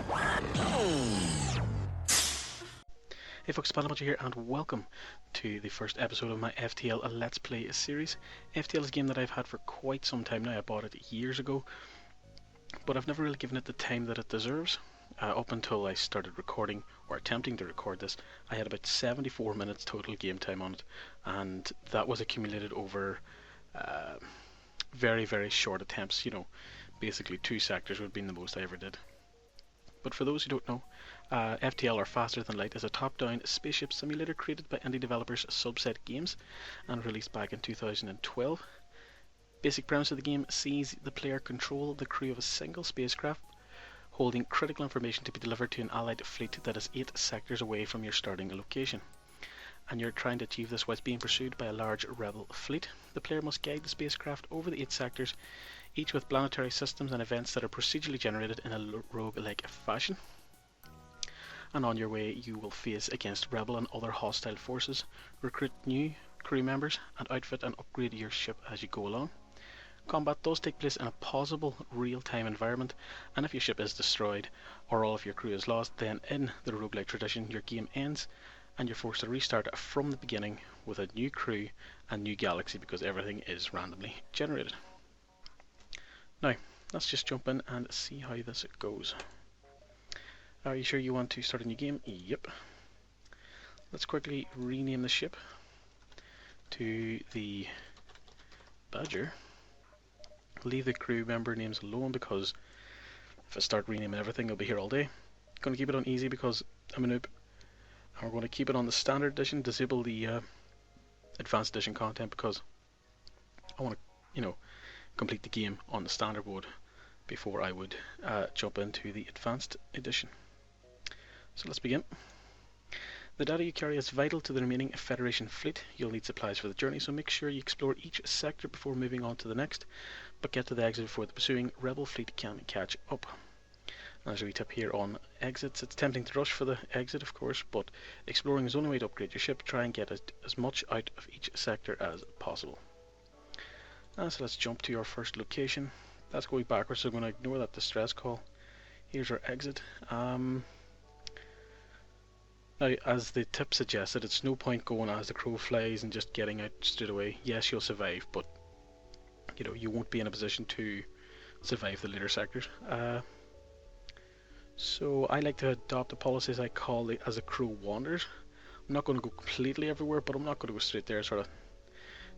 Hey folks, ThePandaPuncher here and welcome to the first episode of my FTL Let's Play series. FTL is a game that I've had for quite some time now. I bought it years ago, but I've never really given it the time that it deserves. Up until I started recording, or attempting to record this, I had about 74 minutes total game time on it, and that was accumulated over very, very short attempts. You know, basically 2 sectors would have been the most I ever did. But for those who don't know, FTL, or Faster Than Light, is a top-down spaceship simulator created by indie developers Subset Games and released back in 2012. Basic premise of the game sees the player control the crew of a single spacecraft, holding critical information to be delivered to an allied fleet that is 8 sectors away from your starting location. And you're trying to achieve this whilst being pursued by a large rebel fleet. The player must guide the spacecraft over the 8 sectors, each with planetary systems and events that are procedurally generated in a roguelike fashion. And on your way you will face against rebel and other hostile forces, recruit new crew members, and outfit and upgrade your ship as you go along. Combat does take place in a possible real-time environment, and if your ship is destroyed or all of your crew is lost, then in the roguelike tradition your game ends and you're forced to restart from the beginning with a new crew and new galaxy because everything is randomly generated. Now, let's just jump in and see how this goes. Are you sure you want to start a new game? Yep. Let's quickly rename the ship to the Badger. Leave the crew member names alone because if I start renaming everything, I'll be here all day. Going to keep it on easy because I'm a noob. And we're going to keep it on the standard edition, disable the advanced edition content because I want to, complete the game on the standard mode before I would jump into the advanced edition. So let's begin. The data you carry is vital to the remaining Federation fleet. You'll need supplies for the journey, so make sure you explore each sector before moving on to the next, but get to the exit before the pursuing rebel fleet can catch up. As a wee tip here on exits, it's tempting to rush for the exit of course, but exploring is the only way to upgrade your ship. Try and get as much out of each sector as possible. So let's jump to your first location. That's going backwards, so I'm going to ignore that distress call. Here's our exit. Now, as the tip suggested, it's no point going as the crow flies and just getting out straight away. Yes, you'll survive, but you won't be in a position to survive the later sectors. So I like to adopt a policy as I call it as a crow wanders. I'm not going to go completely everywhere, but I'm not going to go straight there. Sort of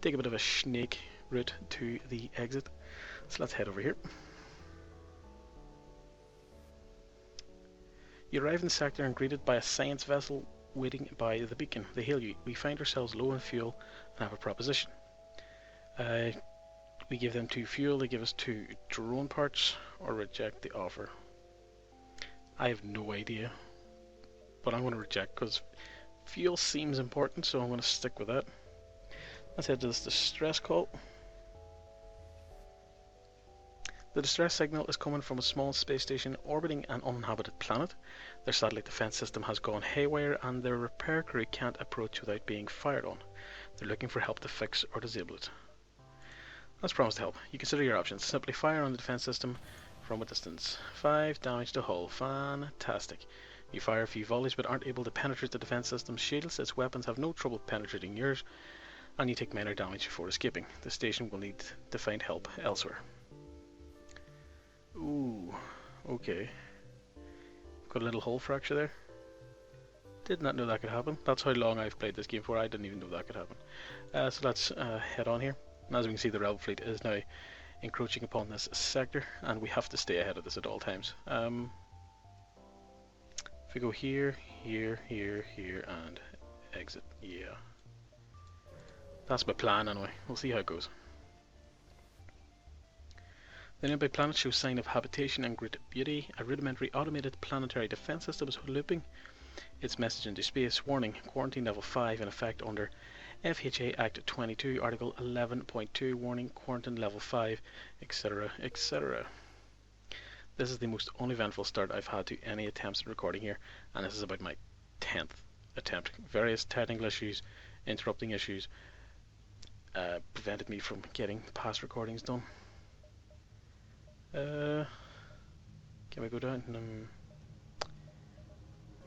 take a bit of a snake route to the exit. So let's head over here. You arrive in the sector and greeted by a science vessel waiting by the beacon. They hail you. We find ourselves low on fuel and have a proposition. We give them 2 fuel, they give us 2 drone parts, or reject the offer. I have no idea, but I'm going to reject because fuel seems important, so I'm going to stick with that. Let's head to this distress call. The distress signal is coming from a small space station orbiting an uninhabited planet. Their satellite defense system has gone haywire and their repair crew can't approach without being fired on. They're looking for help to fix or disable it. Let's promise to help. You consider your options. Simply fire on the defense system from a distance. 5 damage to hull. Fantastic. You fire a few volleys but aren't able to penetrate the defense system's shields. Its weapons have no trouble penetrating yours, and you take minor damage before escaping. The station will need to find help elsewhere. Ooh, okay. Got a little hull fracture there. Did not know that could happen. That's how long I've played this game for. I didn't even know that could happen. So let's head on here. And as we can see, the rebel fleet is now encroaching upon this sector, and we have to stay ahead of this at all times. If we go here, here, here, here, and exit, yeah. That's my plan anyway. We'll see how it goes. The nearby planet shows sign of habitation and great beauty. A rudimentary automated planetary defense system is looping its message into space. Warning, quarantine level 5 in effect under FHA Act 22, Article 11.2. Warning, quarantine level 5, etc., etc. This is the most uneventful start I've had to any attempts at recording here, and this is about my 10th attempt. Various technical issues, interrupting issues, prevented me from getting past recordings done. Can we go down?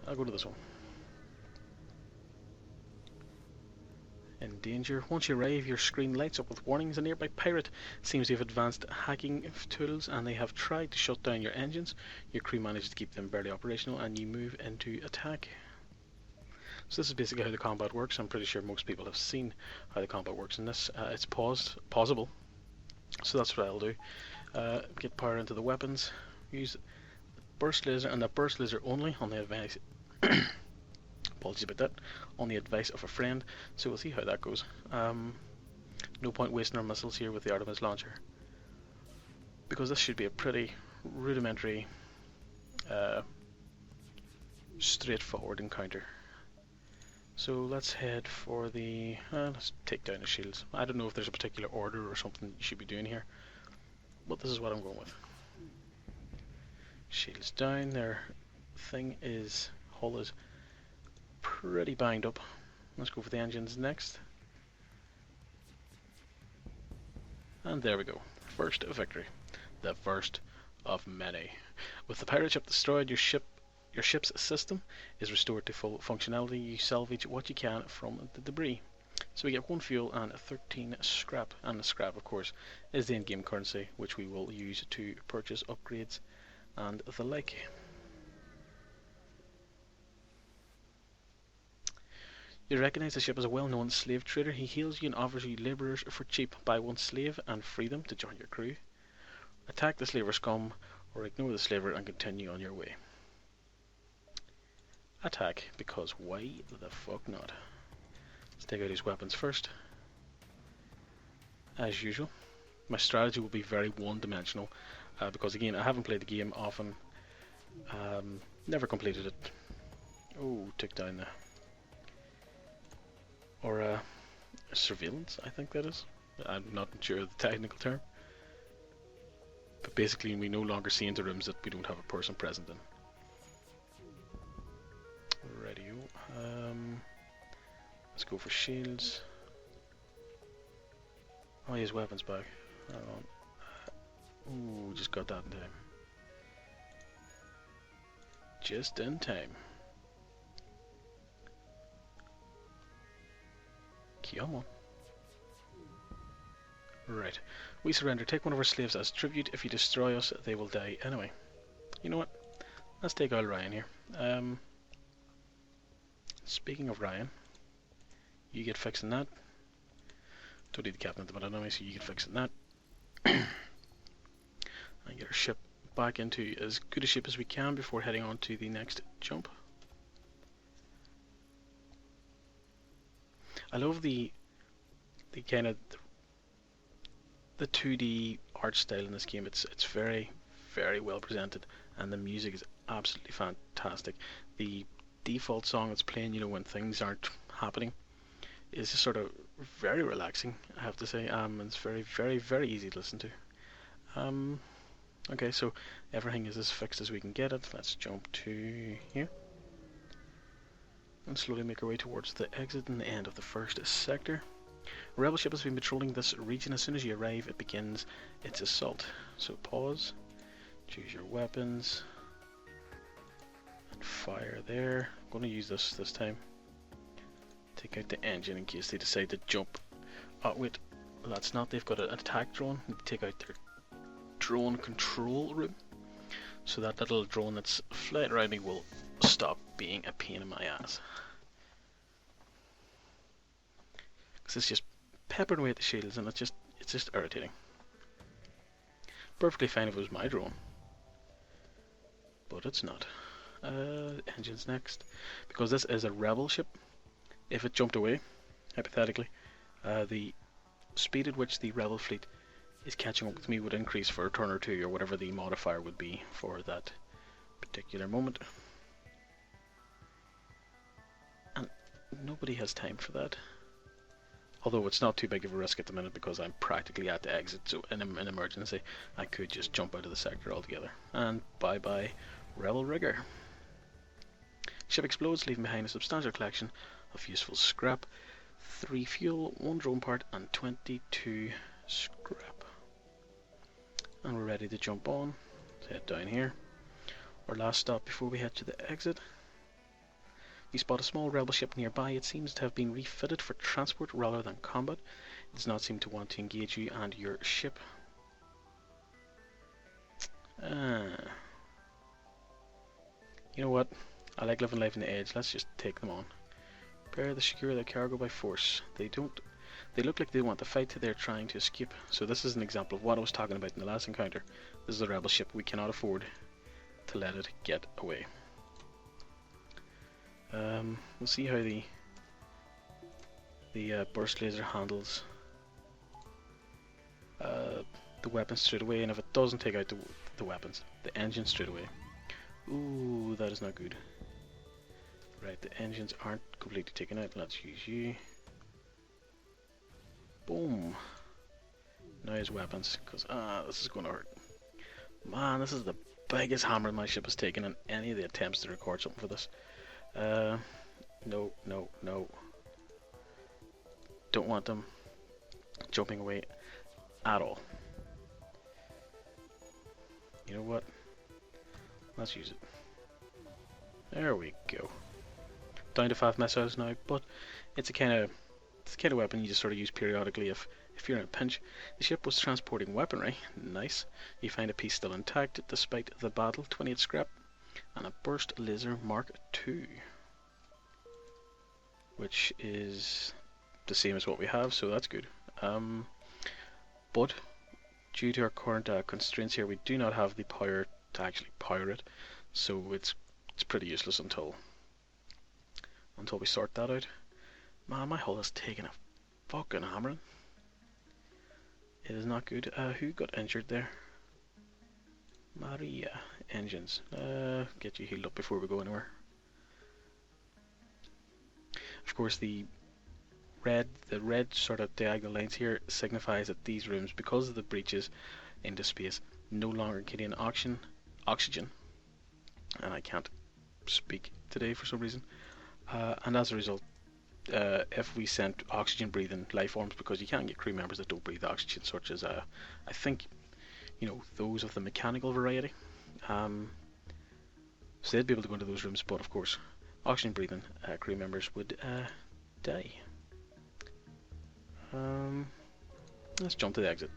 I'll go to this one. In danger. Once you arrive, your screen lights up with warnings. A nearby pirate seems to have advanced hacking tools and they have tried to shut down your engines. Your crew manages to keep them barely operational and you move into attack. So this is basically how the combat works. I'm pretty sure most people have seen how the combat works in this. It's pausable. So that's what I'll do. Get power into the weapons. Use burst laser and the burst laser only on the advice. Apologies about that. On the advice of a friend. So we'll see how that goes. No point wasting our missiles here with the Artemis launcher, because this should be a pretty rudimentary, straightforward encounter. So let's head for the. Let's take down the shields. I don't know if there's a particular order or something you should be doing here, but this is what I'm going with. Shields down. Their hull is pretty banged up. Let's go for the engines next. And there we go. First victory. The first of many. With the pirate ship destroyed, your ship's system is restored to full functionality. You salvage what you can from the debris. So we get 1 fuel and 13 scrap. And the scrap, of course, is the in-game currency, which we will use to purchase upgrades and the like. You recognize the ship as a well-known slave trader. He hails you and offers you labourers for cheap. Buy one slave and free them to join your crew. Attack the slaver scum or ignore the slaver and continue on your way. Attack, because why the fuck not? Let's take out his weapons first. As usual, my strategy will be very one-dimensional because again I haven't played the game often. Never completed it. Oh, took down the surveillance, I think that is. I'm not sure of the technical term. But basically we no longer see into rooms that we don't have a person present in. Radio. Let's go for shields. Oh, he has weapons back. Ooh, just got that in time. Just in time. Come on. Right. We surrender. Take one of our slaves as tribute. If you destroy us, they will die anyway. You know what? Let's take out Ryan here. Speaking of Ryan, you get fixing that. Don't need the captain at the minute anyway, so you get fixing that. And get our ship back into as good a shape as we can before heading on to the next jump. I love the kind of the 2D art style in this game. It's very, very well presented, and the music is absolutely fantastic. The default song that's playing, you know, when things aren't happening, is just sort of very relaxing, I have to say. It's very, very, very easy to listen to. Okay, so everything is as fixed as we can get it. Let's jump to here and slowly make our way towards the exit and the end of the first sector. A rebel ship has been patrolling this region. As soon as you arrive, it begins its assault. So pause, choose your weapons, and fire there. I'm going to use this time. Take out the engine in case they decide to jump. Oh wait, that's not. They've got an attack drone. Take out their drone control room, so that little drone that's flying around me will stop being a pain in my ass. Because it's just peppering away at the shields, and it's just irritating. Perfectly fine if it was my drone, but it's not. Engines next, because this is a rebel ship. If it jumped away, hypothetically, the speed at which the rebel fleet is catching up with me would increase for a turn or two, or whatever the modifier would be for that particular moment. And nobody has time for that. Although it's not too big of a risk at the minute because I'm practically at the exit, so in an emergency I could just jump out of the sector altogether. And bye bye rebel rigger. Ship explodes, leaving behind a substantial collection of useful scrap. 3 fuel, 1 drone part and 22 scrap. And we're ready to jump on. Let's head down here. Our last stop before we head to the exit. You spot a small rebel ship nearby. It seems to have been refitted for transport rather than combat. It does not seem to want to engage you and your ship. You know what? I like living life on the edge. Let's just take them on. Prepare to secure their cargo by force. They look like they want to fight. They're trying to escape. So this is an example of what I was talking about in the last encounter. This is a rebel ship. We cannot afford to let it get away. We'll see how the burst laser handles the weapons straight away, and if it doesn't take out the weapons, the engine straight away. Ooh, that is not good. Right, the engines aren't completely taken out. Let's use you. Boom. Now his weapons, because this is going to hurt. Man, this is the biggest hammer my ship has taken in any of the attempts to record something for this. No, no, no. Don't want them jumping away at all. You know what? Let's use it. There we go. Down to 5 missiles now, but it's the kind of weapon you just sort of use periodically if you're in a pinch. The ship was transporting weaponry. Nice. You find a piece still intact despite the battle. 28 scrap and a burst laser Mark II, which is the same as what we have, so that's good. But due to our current constraints here, we do not have the power to actually power it, so it's pretty useless until we sort that out. Man, my hull has taken a fucking hammering. It is not good. Who got injured there? Maria. Engines. Get you healed up before we go anywhere. Of course, the red sort of diagonal lines here signifies that these rooms, because of the breaches into space, no longer contain oxygen, and I can't speak today for some reason. And as a result, if we sent oxygen breathing life forms, because you can't get crew members that don't breathe oxygen, such as I think, you know, those of the mechanical variety, so they'd be able to go into those rooms, but of course oxygen breathing crew members would die. Let's jump to the exit.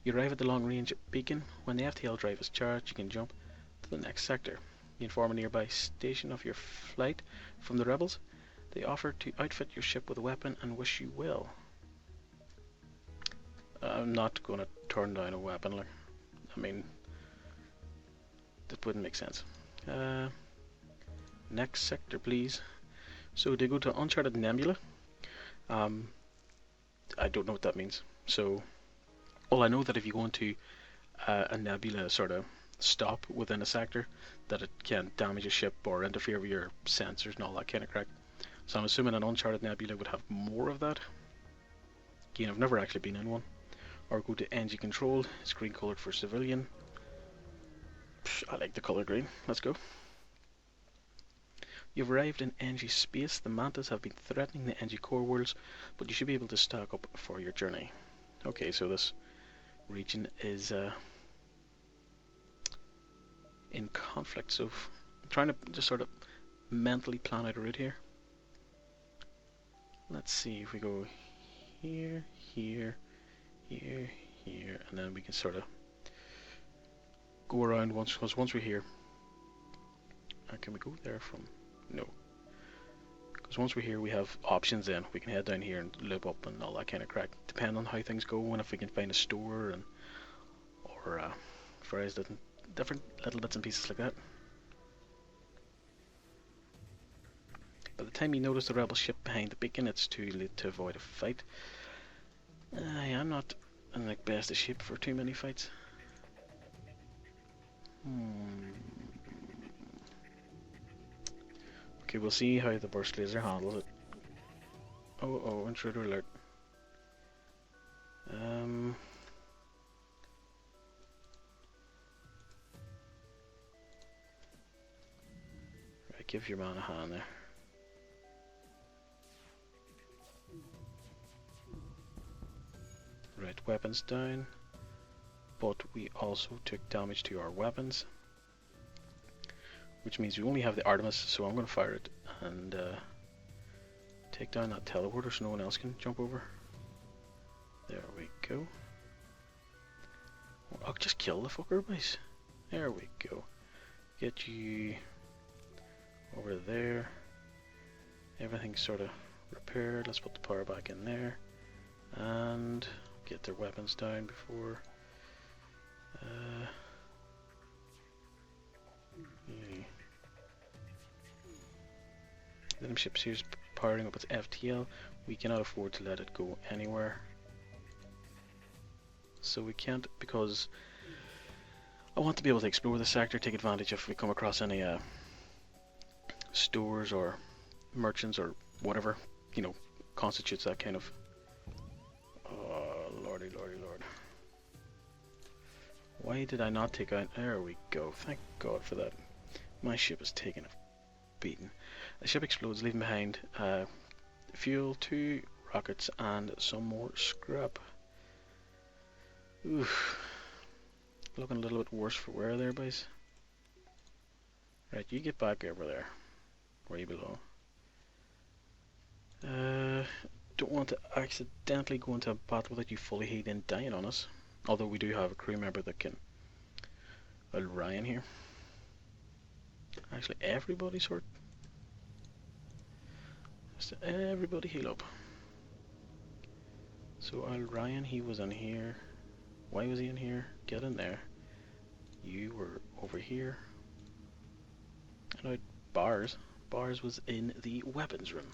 You arrive at the long range beacon. When the FTL drive is charged, you can jump to the next sector. You inform a nearby station of your flight from the rebels. They offer to outfit your ship with a weapon and wish you well. I'm not going to turn down a weapon, like, I mean, that wouldn't make sense. Next sector, please. So they go to Uncharted Nebula. I don't know what that means. So, well, I know that if you go into a nebula sort of stop within a sector, that it can damage a ship or interfere with your sensors and all that kind of crap. So I'm assuming an Uncharted Nebula would have more of that. Again, I've never actually been in one. Or go to engine control. It's green colored for civilian. I like the color green. Let's go. You've arrived in NG space. The Mantas have been threatening the NG core worlds, but you should be able to stock up for your journey. Okay, so this region is in conflict, so I'm trying to just sort of mentally plan out a route here. Let's see if we go here, here, here, here, and then we can sort of go around once we're here. Can we go there from? No. Because once we're here, we have options then. We can head down here and loop up and all that kind of crack, depending on how things go and if we can find a store and or various different little bits and pieces like that. By the time you notice the rebel ship behind the beacon, it's too late to avoid a fight. I'm not in the best of shape for too many fights. Okay, we'll see how the burst laser handles it. Oh, intruder alert. Right, give your man a hand there. Right, weapons down. But we also took damage to our weapons. which means we only have the Artemis, so I'm going to fire it and take down that teleporter so no one else can jump over. There we go. I'll just kill the fucker, boys. There we go. Get you over there. Everything's sort of repaired. Let's put the power back in there. And get their weapons down before... yeah. The ship's here's powering up its FTL. We cannot afford to let it go anywhere. So we can't, because I want to be able to explore the sector, take advantage if we come across any stores or merchants or whatever, you know, constitutes that kind of... Oh, lordy, lordy, lord. Why did I not take out... There we go, thank God for that. My ship is taking a beating. The ship explodes, leaving behind fuel, 2 rockets and some more scrap. Oof. Looking a little bit worse for wear there, boys. Right, you get back over there, where you belong. Don't want to accidentally go into a battle that you fully hate and dying on us. Although we do have a crew member that can... Ryan here. Actually, everybody sort... Just everybody heal up. So Ryan, he was in here. Why was he in here? Get in there. You were over here. And Bars. Bars was in the weapons room.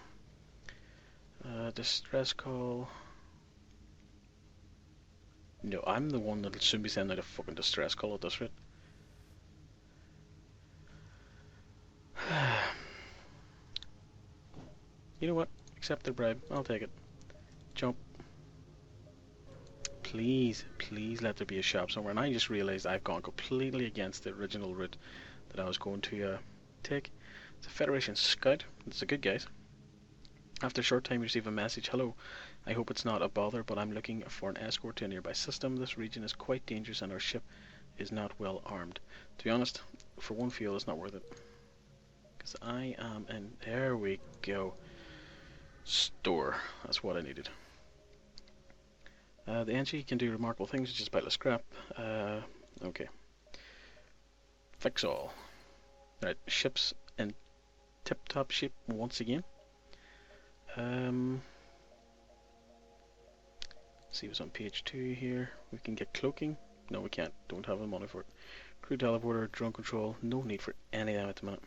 Distress call. No, I'm the one that'll soon be sending out a fucking distress call at this rate. You know what? Accept the bribe. I'll take it. Jump. Please, please let there be a shop somewhere. And I just realised I've gone completely against the original route that I was going to take. It's a Federation Scout. It's a good guys. After a short time you receive a message. Hello, I hope it's not a bother, but I'm looking for an escort to a nearby system. This region is quite dangerous and our ship is not well armed. To be honest, for one fuel it's not worth it. Because I am in... There we go. Store. That's what I needed. The NG can do remarkable things, which is pile of scrap. Okay. Fix all. Right, ships in tip-top shape once again. See what's on page 2 here. We can get cloaking. No, we can't. Don't have the money for it. Crew teleporter, drone control. No need for any of them at the minute.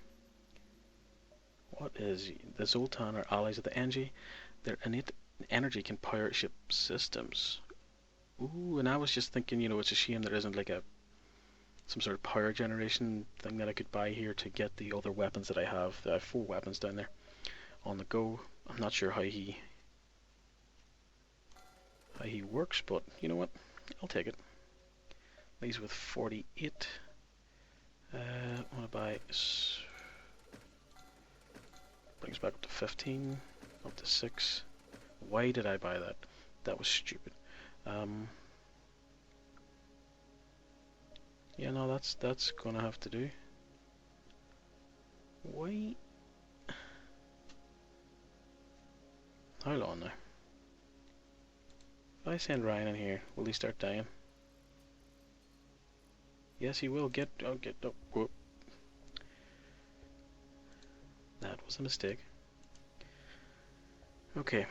What is... The Zoltan are allies of the NG. Their innate energy can power ship systems. Ooh, and I was just thinking, you know, it's a shame there isn't like some sort of power generation thing that I could buy here to get the other weapons that I have. I have 4 weapons down there on the go. I'm not sure how he works, but you know what? I'll take it. These with 48. I want to buy... Brings back up to 15, up to 6. Why did I buy that? That was stupid. Yeah, no, that's gonna have to do. Why? How long now? If I send Ryan in here, will he start dying? Yes, he will. Get up. Whoop. That was a mistake. Okay.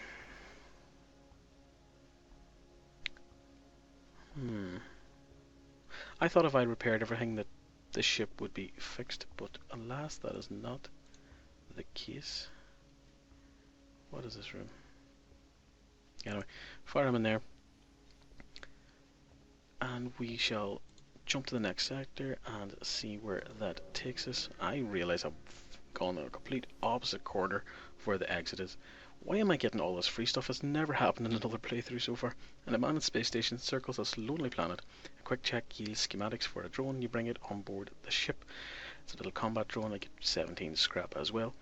I thought if I repaired everything that the ship would be fixed, but alas, that is not the case. What is this room? Anyway, fire him in there. And we shall jump to the next sector and see where that takes us. I realise I've gone in a complete opposite corner of where the exit is. Why am I getting all this free stuff? It's never happened in another playthrough so far. An abandoned space station circles this lonely planet. A quick check yields schematics for a drone. You bring it on board the ship. It's a little combat drone. I get 17 scrap as well.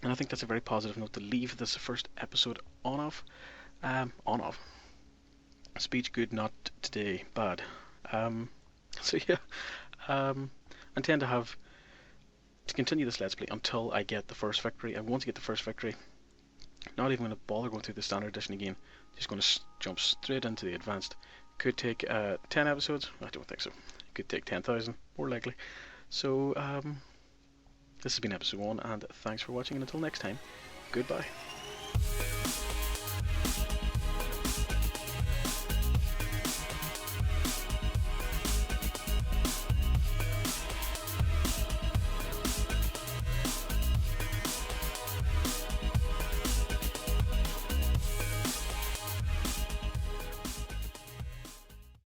And I think that's a very positive note to leave this first episode on off. Speech good, not today bad. So yeah, I tend to have to continue this Let's Play until I get the first victory. And once I get the first victory, not even going to bother going through the standard edition again. Just going to jump straight into the advanced. Could take 10 episodes. I don't think so. It could take 10,000, more likely. So this has been episode 1, and thanks for watching. And until next time, goodbye.